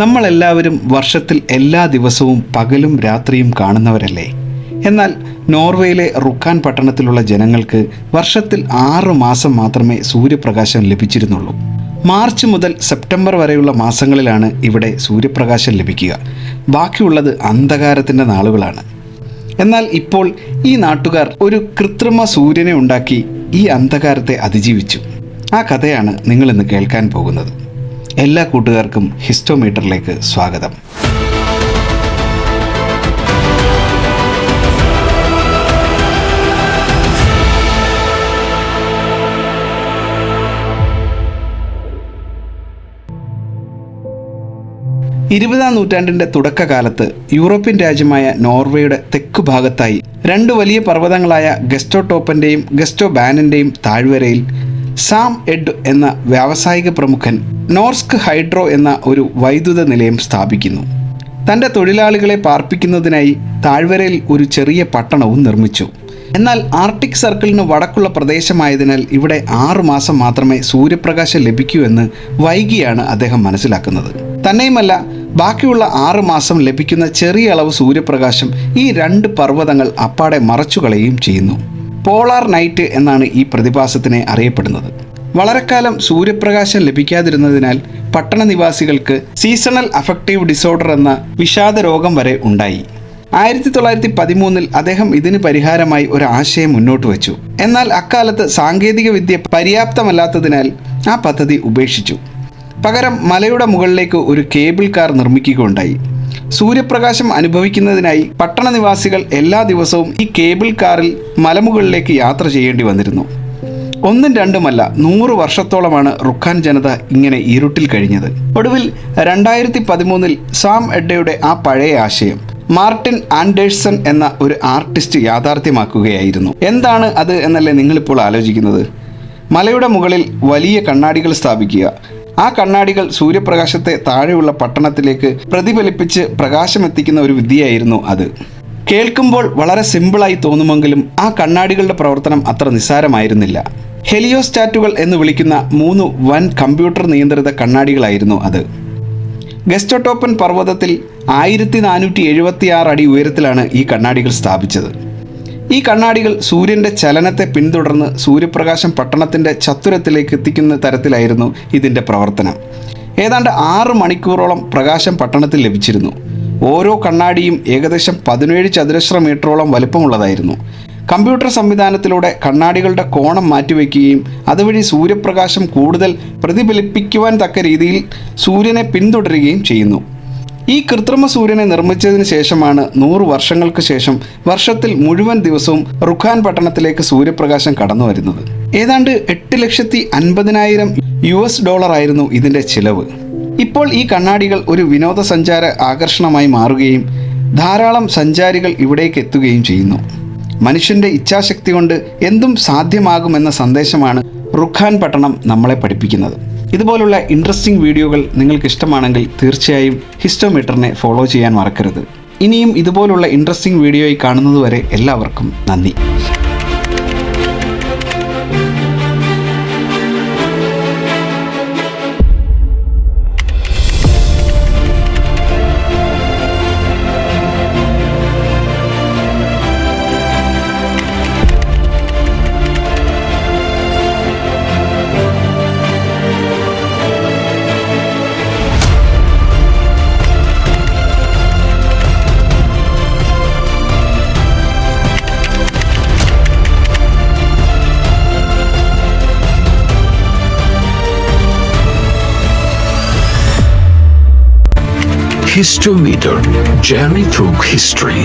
നമ്മളെല്ലാവരും വർഷത്തിൽ എല്ലാ ദിവസവും പകലും രാത്രിയും കാണുന്നവരല്ലേ? എന്നാൽ നോർവേയിലെ റുക്കാൻ പട്ടണത്തിലുള്ള ജനങ്ങൾക്ക് വർഷത്തിൽ 6 മാസം മാത്രമേ സൂര്യപ്രകാശം ലഭിച്ചിരുന്നുള്ളൂ. മാർച്ച് മുതൽ സെപ്റ്റംബർ വരെയുള്ള മാസങ്ങളിലാണ് ഇവിടെ സൂര്യപ്രകാശം ലഭിക്കുക. ബാക്കിയുള്ളത് അന്ധകാരത്തിൻ്റെ നാളുകളാണ്. എന്നാൽ ഇപ്പോൾ ഈ നാട്ടുകാർ ഒരു കൃത്രിമ സൂര്യനെ ഉണ്ടാക്കി ഈ അന്ധകാരത്തെ അതിജീവിച്ചു. ആ കഥയാണ് നിങ്ങളിന്ന് കേൾക്കാൻ പോകുന്നത്. എല്ലാ കൂട്ടുകാർക്കും ഹിസ്റ്റോമീറ്ററിലേക്ക് സ്വാഗതം. ഇരുപതാം നൂറ്റാണ്ടിൻ്റെ തുടക്കകാലത്ത് യൂറോപ്യൻ രാജ്യമായ നോർവേയുടെ തെക്കു ഭാഗത്തായി 2 വലിയ പർവ്വതങ്ങളായ ഗസ്റ്റോടോപ്പൻ്റെയും ഗസ്റ്റോബാനിൻ്റെയും താഴ്വരയിൽ സാം എഡ് എന്ന വ്യാവസായിക പ്രമുഖൻ നോർസ്ക് ഹൈഡ്രോ എന്ന ഒരു വൈദ്യുത നിലയം സ്ഥാപിക്കുന്നു. തൻ്റെ തൊഴിലാളികളെ പാർപ്പിക്കുന്നതിനായി താഴ്വരയിൽ ഒരു ചെറിയ പട്ടണവും നിർമ്മിച്ചു. എന്നാൽ ആർട്ടിക് സർക്കിളിന് വടക്കുള്ള പ്രദേശമായതിനാൽ ഇവിടെ 6 മാസം മാത്രമേ സൂര്യപ്രകാശം ലഭിക്കൂ എന്ന് വൈകിയാണ് അദ്ദേഹം മനസ്സിലാക്കുന്നത്. തന്നെയുമല്ല, ബാക്കിയുള്ള 6 മാസം ലഭിക്കുന്ന ചെറിയ അളവ് സൂര്യപ്രകാശം ഈ 2 പർവ്വതങ്ങൾ അപ്പാടെ മറച്ചുകളയുകയും ചെയ്യുന്നു. പോളാർ നൈറ്റ് എന്നാണ് ഈ പ്രതിഭാസത്തിനെ അറിയപ്പെടുന്നത്. വളരെക്കാലം സൂര്യപ്രകാശം ലഭിക്കാതിരുന്നതിനാൽ പട്ടണ നിവാസികൾക്ക് സീസണൽ അഫക്റ്റീവ് ഡിസോർഡർ എന്ന വിഷാദ രോഗം വരെ ഉണ്ടായി. 1913 അദ്ദേഹം ഇതിന് പരിഹാരമായി ഒരു ആശയം മുന്നോട്ട് വച്ചു. എന്നാൽ അക്കാലത്ത് സാങ്കേതിക വിദ്യ പര്യാപ്തമല്ലാത്തതിനാൽ ആ പദ്ധതി ഉപേക്ഷിച്ചു. പകരം മലയുടെ മുകളിലേക്ക് ഒരു കേബിൾ കാർ നിർമ്മിക്കുകയുണ്ടായി. സൂര്യപ്രകാശം അനുഭവിക്കുന്നതിനായി പട്ടണ നിവാസികൾ എല്ലാ ദിവസവും ഈ കേബിൾ കാറിൽ മലമുകളിലേക്ക് യാത്ര ചെയ്യേണ്ടി വന്നിരുന്നു. 1-2 100 വർഷത്തോളമാണ് റുക്കാൻ ജനത ഇങ്ങനെ ഇരുട്ടിൽ കഴിഞ്ഞത്. ഒടുവിൽ 2013 സാം എഡ്ഡയുടെ ആ പഴയ ആശയം മാർട്ടിൻ ആൻഡേഴ്സൺ എന്ന ഒരു ആർട്ടിസ്റ്റ് യാഥാർത്ഥ്യമാക്കുകയായിരുന്നു. എന്താണ് അത് എന്നല്ലേ നിങ്ങളിപ്പോൾ ആലോചിക്കുന്നത്? മലയുടെ മുകളിൽ വലിയ കണ്ണാടികൾ സ്ഥാപിക്കുക. ആ കണ്ണാടികൾ സൂര്യപ്രകാശത്തെ താഴെയുള്ള പട്ടണത്തിലേക്ക് പ്രതിഫലിപ്പിച്ച് പ്രകാശമെത്തിക്കുന്ന ഒരു വിദ്യയായിരുന്നു അത്. കേൾക്കുമ്പോൾ വളരെ സിമ്പിളായി തോന്നുമെങ്കിലും ആ കണ്ണാടികളുടെ പ്രവർത്തനം അത്ര നിസ്സാരമായിരുന്നില്ല. ഹെലിയോസ്റ്റാറ്റുകൾ എന്ന് വിളിക്കുന്ന 3 വൻ കമ്പ്യൂട്ടർ നിയന്ത്രിത കണ്ണാടികളായിരുന്നു അത്. ഗസ്റ്റോടോപ്പൻ പർവ്വതത്തിൽ 1476 അടി ഉയരത്തിലാണ് ഈ കണ്ണാടികൾ സ്ഥാപിച്ചത്. ഈ കണ്ണാടികൾ സൂര്യൻ്റെ ചലനത്തെ പിന്തുടർന്ന് സൂര്യപ്രകാശം പട്ടണത്തിൻ്റെ ചത്തുരത്തിലേക്ക് എത്തിക്കുന്ന തരത്തിലായിരുന്നു ഇതിൻ്റെ പ്രവർത്തനം. ഏതാണ്ട് 6 മണിക്കൂറോളം പ്രകാശം പട്ടണത്തിൽ ലഭിച്ചിരുന്നു. ഓരോ കണ്ണാടിയും ഏകദേശം 17 ചതുരശ്ര മീറ്ററോളം വലുപ്പമുള്ളതായിരുന്നു. കമ്പ്യൂട്ടർ സംവിധാനത്തിലൂടെ കണ്ണാടികളുടെ കോണം മാറ്റിവെക്കുകയും അതുവഴി സൂര്യപ്രകാശം കൂടുതൽ പ്രതിഫലിപ്പിക്കുവാൻ തക്ക രീതിയിൽ സൂര്യനെ പിന്തുടരുകയും ചെയ്യുന്നു. ഈ കൃത്രിമ സൂര്യനെ നിർമ്മിച്ചതിന് ശേഷമാണ് 100 വർഷങ്ങൾക്ക് ശേഷം വർഷത്തിൽ മുഴുവൻ ദിവസവും റുക്കാൻ പട്ടണത്തിലേക്ക് സൂര്യപ്രകാശം കടന്നു വരുന്നത്. ഏതാണ്ട് $8,50,000 ആയിരുന്നു ഇതിൻ്റെ ചിലവ്. ഇപ്പോൾ ഈ കണ്ണാടികൾ ഒരു വിനോദസഞ്ചാര ആകർഷണമായി മാറുകയും ധാരാളം സഞ്ചാരികൾ ഇവിടേക്ക് എത്തുകയും ചെയ്യുന്നു. മനുഷ്യൻ്റെ ഇച്ഛാശക്തി കൊണ്ട് എന്തും സാധ്യമാകുമെന്ന സന്ദേശമാണ് റുക്കാൻ പട്ടണം നമ്മളെ പഠിപ്പിക്കുന്നത്. ഇതുപോലുള്ള ഇൻട്രസ്റ്റിംഗ് വീഡിയോകൾ നിങ്ങൾക്ക് ഇഷ്ടമാണെങ്കിൽ തീർച്ചയായും ഹിസ്റ്റോമീറ്ററിനെ ഫോളോ ചെയ്യാൻ മറക്കരുത്. ഇനിയും ഇതുപോലുള്ള ഇൻട്രസ്റ്റിംഗ് വീഡിയോയിൽ കാണുന്നതുവരെ എല്ലാവർക്കും നന്ദി. Histometer, journey through history.